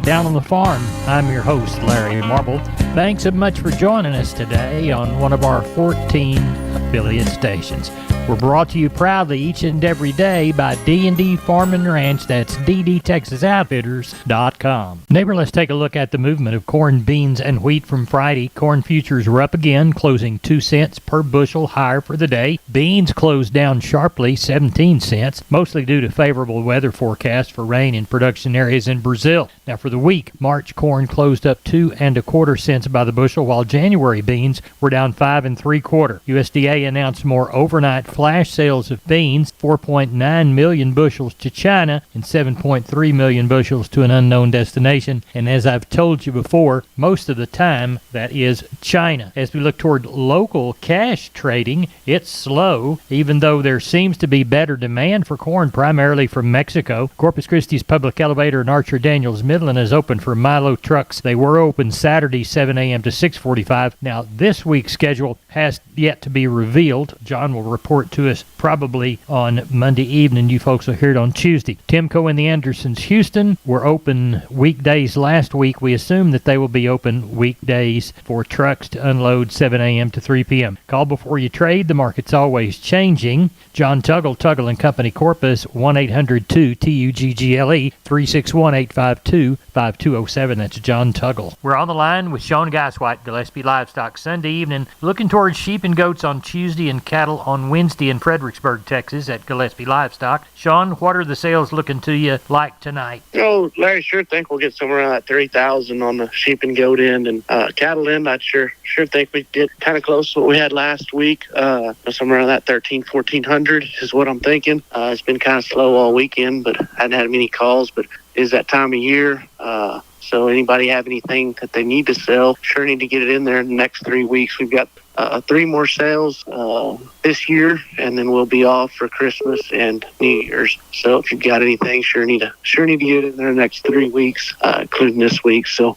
Down on the Farm. I'm your host, Larry Marble. Thanks so much for joining us today on one of our 14 affiliate stations. We're brought to you proudly each and every day by D&D Farm and Ranch. That's ddtexasoutfitters.com. Neighbor, let's take a look at the movement of corn, beans, and wheat from Friday. Corn futures were up again, closing 2 cents per bushel higher for the day. Beans closed down sharply, 17 cents, mostly due to favorable weather forecasts for rain in production areas in Brazil. Now for the week, March corn closed up 2 1/4 cents by the bushel, while January beans were down 5 3/4. USDA announced more overnight flash sales of beans, 4.9 million bushels to China and 7.3 million bushels to an unknown destination. And as I've told you before, most of the time that is China. As we look toward local cash trading, it's slow, even though there seems to be better demand for corn, primarily from Mexico. Corpus Christi's public elevator in Archer Daniels Midland is open for Milo trucks. They were open Saturday 7 a.m. to 6:45. Now, this week's schedule has yet to be revealed. John will report to us probably on Monday evening. You folks will hear it on Tuesday. Timco and the Andersons Houston were open weekdays last week. We assume that they will be open weekdays for trucks to unload 7 a.m. to 3 p.m. Call before you trade. The market's always changing. John Tuggle, Tuggle and Company Corpus, 1-800-2-TUGGLE, 361-852-5207. That's John Tuggle. We're on the line with Sean Geiswhite, Gillespie Livestock. Sunday evening, looking towards sheep and goats on Tuesday and cattle on Wednesday in Fredericksburg, Texas at Gillespie Livestock. Sean, what are the sales looking to you like tonight? Oh, Larry, sure think we'll get somewhere around that 3,000 on the sheep and goat end, and cattle end, I'd sure think we get kind of close to what we had last week. Somewhere around that 1,400 is what I'm thinking. It's been kind of slow all weekend, but I hadn't had many calls, but it is that time of year. So anybody have anything that they need to sell, sure need to get it in there in the next 3 weeks. We've got 3 more sales this year, and then we'll be off for Christmas and New Year's. So if you've got anything, sure need to get it in there the next 3 weeks, including this week. So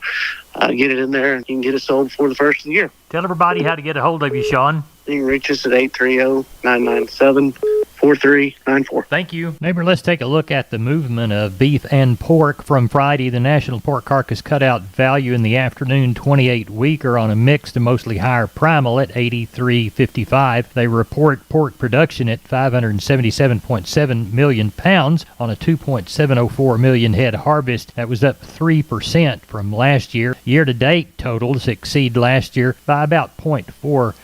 get it in there, and you can get it sold before the first of the year. Tell everybody how to get a hold of you, Sean. You can reach us at 830-997-4394. Thank you. Neighbor, let's take a look at the movement of beef and pork from Friday. The National Pork Carcass Cutout value in the afternoon, 28 weaker on a mixed to mostly higher primal at 83.55. They report pork production at 577.7 million pounds on a 2.704 million head harvest. That was up 3% from last year. Year-to-date totals exceed last year by about 0.4%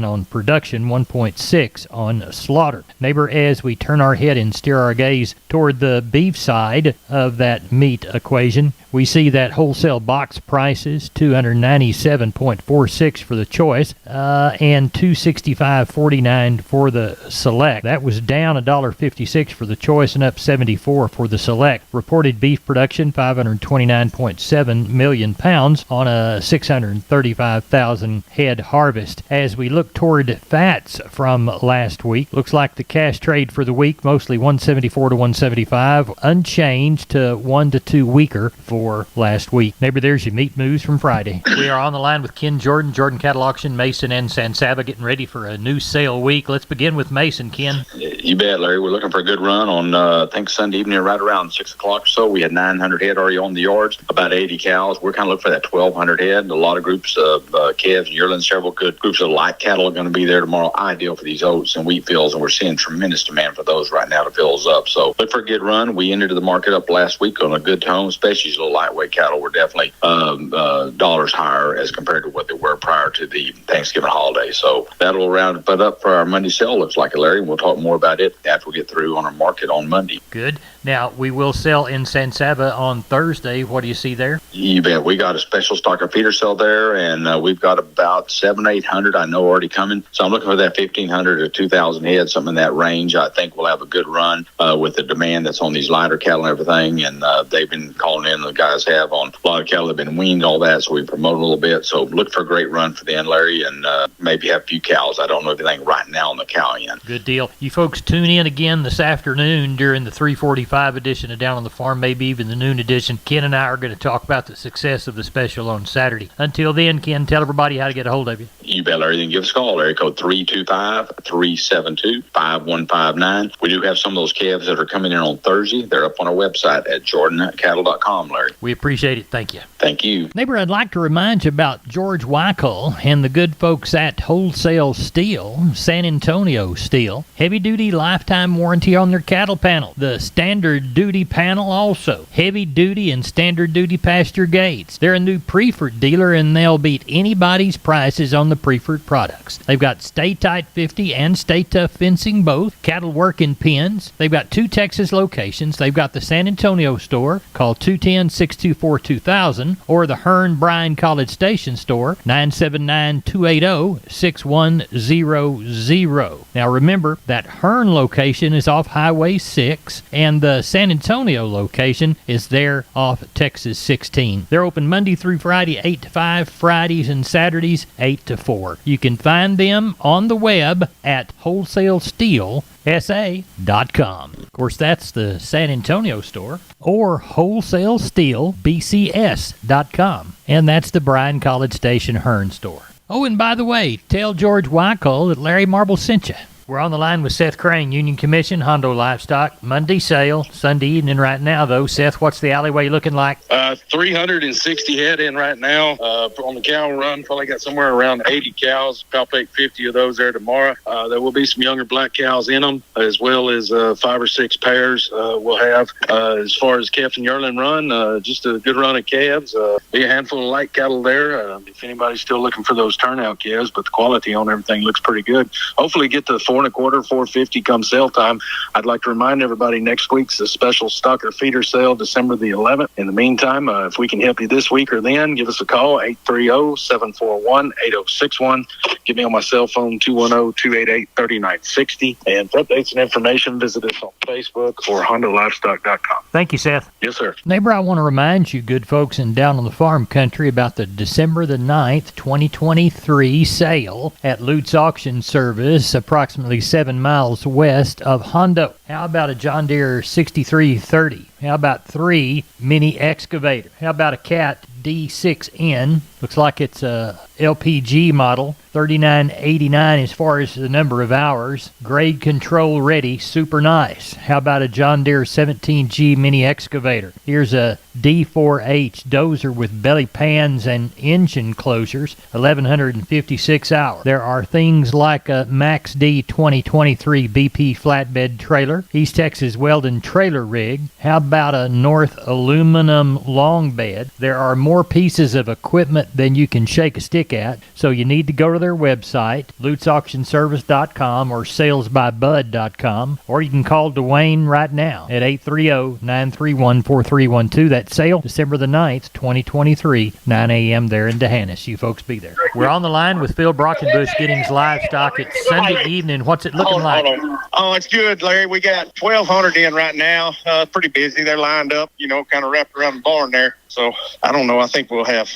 on production, 1.6 on slaughter. Neighbor, as we turn our head and steer our gaze toward the beef side of that meat equation, we see that wholesale box prices, $297.46 for the choice, and $265.49 for the select. That was down $1.56 for the choice and up 74 for the select. Reported beef production, 529.7 million pounds on a 635,000 head harvest. As we look toward fats from last week, looks like the cash trade for the week, mostly 174 to 175, unchanged to 1 to 2 weaker for last week. Neighbor, there's your meat moves from Friday. We are on the line with Ken Jordan, Jordan Cattle Auction, Mason, and San Saba, getting ready for a new sale week. Let's begin with Mason, Ken. You bet, Larry. We're looking for a good run on, I think, Sunday evening, right around 6 o'clock or so. We had 900 head already on the yards, about 80 cows. We're kind of looking for that 1,200 head. A lot of groups of calves and yearlings, several good groups of light cattle are going to be there tomorrow, ideal for these oats and wheat fields, and we're seeing tremendous demand for those right now to fill us up. So look for a good run. We entered the market up last week on a good tone, especially these little lightweight cattle were definitely dollars higher as compared to what they were prior to the Thanksgiving holiday. So that'll round it up for our Monday sale, looks like it, Larry. We'll talk more about it after we get through on our market on Monday. Good. Now, we will sell in San Saba on Thursday. What do you see there? You bet. We got a special stock of feeder sale there, and we've got about 700-800, I know, already coming. So I'm looking for that 1,500 to 2,000 head, something in that range. I think we'll have a good run with the demand that's on these lighter cattle and everything, and they've been calling in, the guys have, on a lot of cattle that have been weaned, all that, so we promote a little bit. So look for a great run for the end, Larry, and maybe have a few cows. I don't know anything right now on the cow end. Good deal. You folks tune in again this afternoon during the 345 edition of Down on the Farm, maybe even the noon edition. Ken and I are going to talk about the success of the special on Saturday. Until then, Ken, tell everybody how to get a hold of you. You bet, Larry. Then give us a call. Area code 325-372-5159. We do have some of those calves that are coming in on Thursday. They're up on our website at jordancattle.com, Larry. We appreciate it. Thank you. Thank you. Neighbor, I'd like to remind you about George Weichel and the good folks at Wholesale Steel, San Antonio Steel. Heavy-duty lifetime warranty on their cattle panel. The standard duty panel also. Heavy-duty and standard duty pasture gates. They're a new Preferred dealer, and they'll beat anybody's prices on the Preferred products. They've got Stay Tight 50 and Stay Tough fencing both. Cattle working pens. They've got 2 Texas locations. They've got the San Antonio store. Call 210-624-2000 or the Hearn Bryan College Station store, 979-280-6100. Now remember, that Hearn location is off Highway 6, and the San Antonio location is there off Texas 16. They're open Monday through Friday, 8 to 5, Fridays and Saturdays, 8 to 4. You can find them on the web at wholesalesteelsa.com. Of course, that's the San Antonio store, or wholesalesteelbcs.com. And that's the Bryan College Station Hearn store. Oh, and by the way, tell George Weichel that Larry Marble sent you. We're on the line with Seth Crane, Union Commission, Hondo Livestock. Monday sale, Sunday evening right now, though. Seth, what's the alleyway looking like? 360 head in right now. On the cow run, probably got somewhere around 80 cows. Palpate 50 of those there tomorrow. There will be some younger black cows in them, as well as 5 or 6 pairs we'll have. As far as calf and yearling run, just a good run of calves. Be a handful of light cattle there. If anybody's still looking for those turnout calves, but the quality on everything looks pretty good. Hopefully get to 4 1/4, 450 come sale time. I'd like to remind everybody next week's a special stocker feeder sale, December the 11th. In the meantime, if we can help you this week or then, give us a call, 830-741-8061. Get me on my cell phone, 210-288-3960. And for updates and information, visit us on Facebook or HondoLivestock.com. Thank you, Seth. Yes, sir. Neighbor, I want to remind you, good folks in Down on the Farm Country, about the December the 9th, 2023 sale at Lutz Auction Service, approximately 7 miles west of Hondo. How about a John Deere 6330? How about 3 mini excavator? How about a Cat D6N? Looks like it's a LPG model. $39.89 as far as the number of hours. Grade control ready, super nice. How about a John Deere 17G mini excavator? Here's a D4H dozer with belly pans and engine closures, 1,156 hours. There are things like a Max D 2023 BP flatbed trailer, East Texas Weldon trailer rig. How about a North aluminum long bed? There are more pieces of equipment than you can shake a stick at, so you need to go to their website, lutzauctionservice.com or salesbybud.com, or you can call Dwayne right now at 830-931-4312. That sale, December the 9th, 2023, 9 a.m. there in D'Hanis. You folks be there. We're on the line with Phil Brockenbush, Giddings Livestock. It's Sunday evening. What's it looking like? Oh, it's good, Larry. We got 1,200 in right now. Pretty busy. They're lined up, kind of wrapped around the barn there. So I don't know. I think we'll have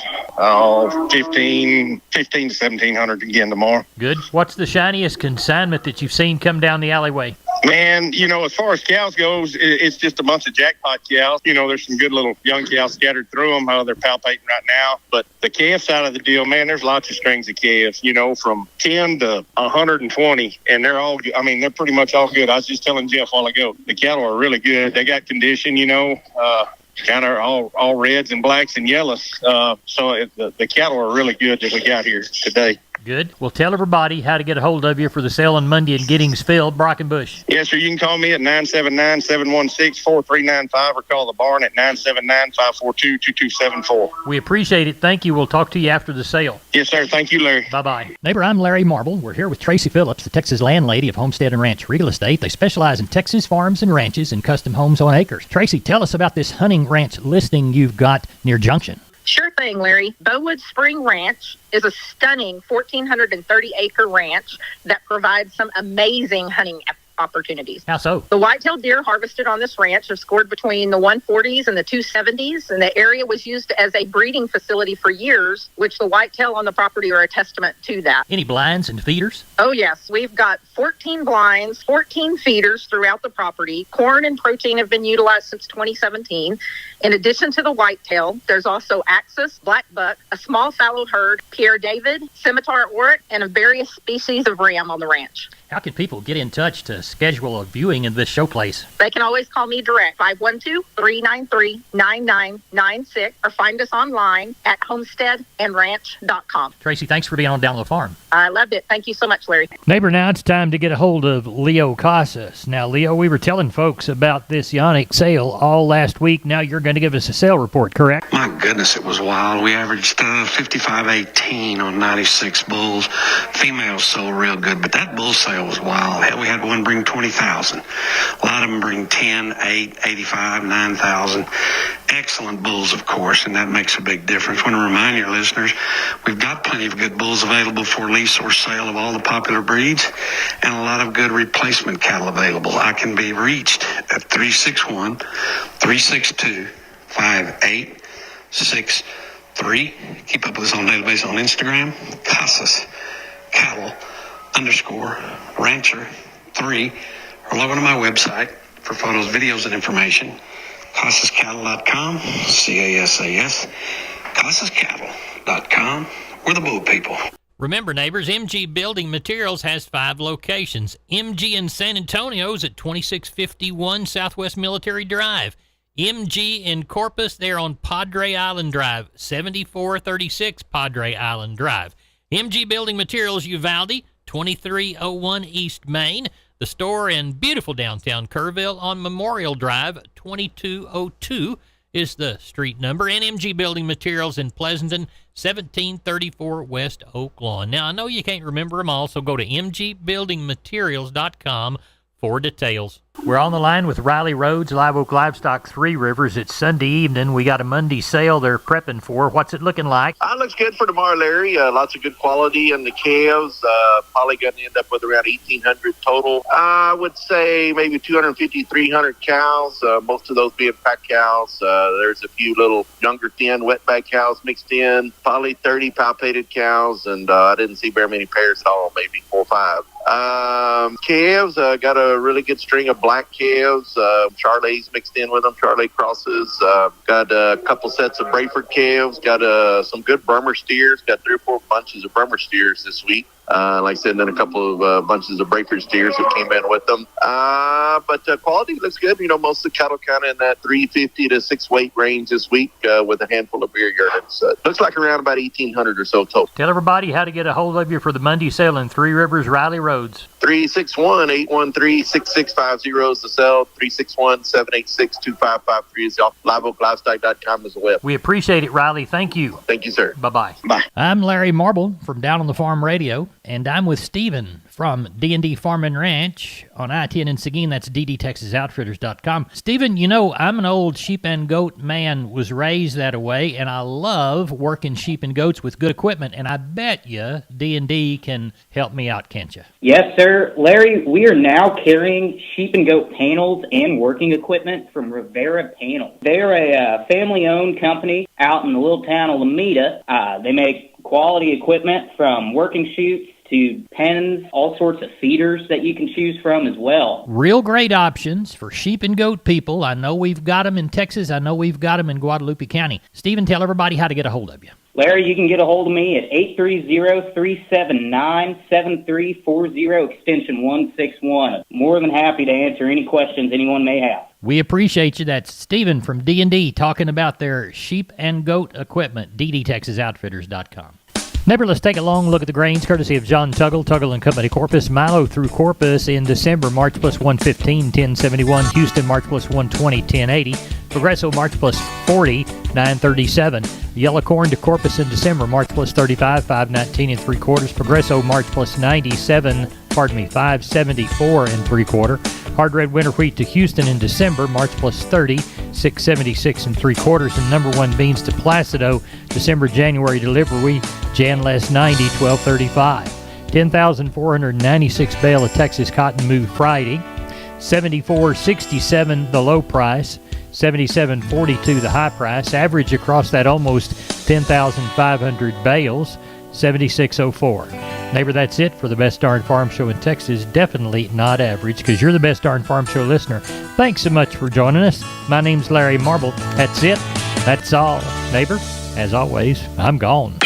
15 to 1,700 again tomorrow. Good. What's the shiniest consignment that you've seen come down the alleyway? Man, as far as cows goes, it's just a bunch of jackpot cows. There's some good little young cows scattered through them. They're palpating right now. But the calf side of the deal, man, there's lots of strings of calves, from 10 to 120. And they're all, they're pretty much all good. I was just telling Jeff a while ago, the cattle are really good. They got condition, kind of all reds and blacks and yellows. So the cattle are really good that we got here today. Good. Well, tell everybody how to get a hold of you for the sale on Monday in Giddings. Phil Brockenbush. Yes, sir. You can call me at 979-716-4395 or call the barn at 979-542-2274. We appreciate it. Thank you. We'll talk to you after the sale. Yes, sir. Thank you, Larry. Bye-bye. Neighbor, I'm Larry Marble. We're here with Tracy Phillips, the Texas landlady of Homestead and Ranch Real Estate. They specialize in Texas farms and ranches and custom homes on acres. Tracy, tell us about this hunting ranch listing you've got near Junction. Sure thing, Larry. Bowood Spring Ranch is a stunning 1,430-acre ranch that provides some amazing hunting opportunities. How so? The whitetail deer harvested on this ranch have scored between the 140s and the 270s, and the area was used as a breeding facility for years, which the whitetail on the property are a testament to that. Any blinds and feeders? Oh, yes. We've got 14 blinds, 14 feeders throughout the property. Corn and protein have been utilized since 2017. In addition to the whitetail, there's also axis, black buck, a small fallow herd, Pierre David, scimitar oryx, and various species of ram on the ranch. How can people get in touch to schedule a viewing in this showplace? They can always call me direct, 512-393-9996, or find us online at homesteadandranch.com. Tracy, thanks for being on Down the Farm. I loved it. Thank you so much, Larry. Neighbor, now it's time to get a hold of Leo Casas. Now, Leo, we were telling folks about this Yannick sale all last week. Now you're going to give us a sale report, correct? My goodness, it was wild. We averaged 55.18 on 96 bulls. Females sold real good, but that bull sale was wild. Hell, we had one bring 20,000. A lot of them bring 10, 8, 85, 9,000. Excellent bulls, of course, and that makes a big difference. I want to remind your listeners, we've got plenty of good bulls available for lease or sale of all the popular breeds, and a lot of good replacement cattle available. I can be reached at 361-362-5863. Keep up with us on a daily basis on Instagram, Casas Cattle _rancher 3, or log on to my website for photos, videos, and information. CasasCattle.com, CASAS, CasasCattle.com. We're the bull people. Remember, neighbors, MG Building Materials has 5 locations. MG in San Antonio is at 2651 Southwest Military Drive. MG in Corpus, they're on Padre Island Drive, 7436 Padre Island Drive. MG Building Materials Uvalde, 2301 East Main. The store in beautiful downtown Kerrville on Memorial Drive, 2202 is the street number. And MG Building Materials in Pleasanton, 1734 West Oak Lawn. Now, I know you can't remember them all, so go to mgbuildingmaterials.com for details. We're on the line with Riley Rhodes, Live Oak Livestock, Three Rivers. It's Sunday evening. We got a Monday sale they're prepping for. What's it looking like? Looks good for tomorrow, Larry. Lots of good quality in the calves. Probably going to end up with around 1,800 total. I would say maybe 250, 300 cows, most of those being pack cows. There's a few little younger, thin, wetback cows mixed in. Probably 30 palpated cows, and I didn't see very many pairs at all, maybe 4 or 5. Calves, got a really good string of black calves, Charolais mixed in with them, Charolais crosses. Got a couple sets of Brayford calves, got some good Burma steers, got 3 or 4 bunches of Burma steers this week. Like I said, then a couple of bunches of Brayford steers that came in with them. But quality looks good. You know, most of the cattle kind of in that 350 to 6 weight range this week, with a handful of beer yearlings. Looks like around about 1,800 or so total. Tell everybody how to get a hold of you for the Monday sale in Three Rivers, Riley Rhodes. 361-813-6650 is the cell. 361-786-2553 is off. LiveOakLivestock.com is the web. We appreciate it, Riley. Thank you. Thank you, sir. Bye-bye. Bye. I'm Larry Marble from Down on the Farm Radio, and I'm with Stephen from D&D Farm and Ranch on I-10 in Seguin. That's ddtexasoutfitters.com. Stephen, you know, I'm an old sheep and goat man, was raised that way, and I love working sheep and goats with good equipment, and I bet you D&D can help me out, can't you? Yes, sir. Larry, we are now carrying sheep and goat panels and working equipment from Rivera Panels. They're a family-owned company out in the little town of Lomita. They make quality equipment from working chutes to pens, all sorts of feeders that you can choose from as well. Real great options for sheep and goat people. I know we've got them in Texas. I know we've got them in Guadalupe County. Stephen, tell everybody how to get a hold of you. Larry, you can get a hold of me at 830-379-7340, extension 161. More than happy to answer any questions anyone may have. We appreciate you. That's Stephen from D&D talking about their sheep and goat equipment, ddtexasoutfitters.com. Neighbor, let's take a long look at the grains, courtesy of John Tuggle, Tuggle & Company, Corpus. Milo through Corpus in December, March plus 115, 1071. Houston, March plus 120, 1080. Progresso, March plus 40, 937. Yellow corn to Corpus in December, March plus 35, 519 3/4. Progresso, March plus 97, 574 3/4. Hard red winter wheat to Houston in December, March plus 30, 676 3/4. And number 1 beans to Placido, December, January delivery, Jan less 90, 1235. 10,496 bale of Texas cotton moved Friday. 74.67 the low price, 77.42 the high price. Average across that almost 10,500 bales, 76.04. Neighbor, that's it for the Best Darn Farm Show in Texas. Definitely not average, because you're the Best Darn Farm Show listener. Thanks so much for joining us. My name's Larry Marble. That's it. That's all. Neighbor, as always, I'm gone.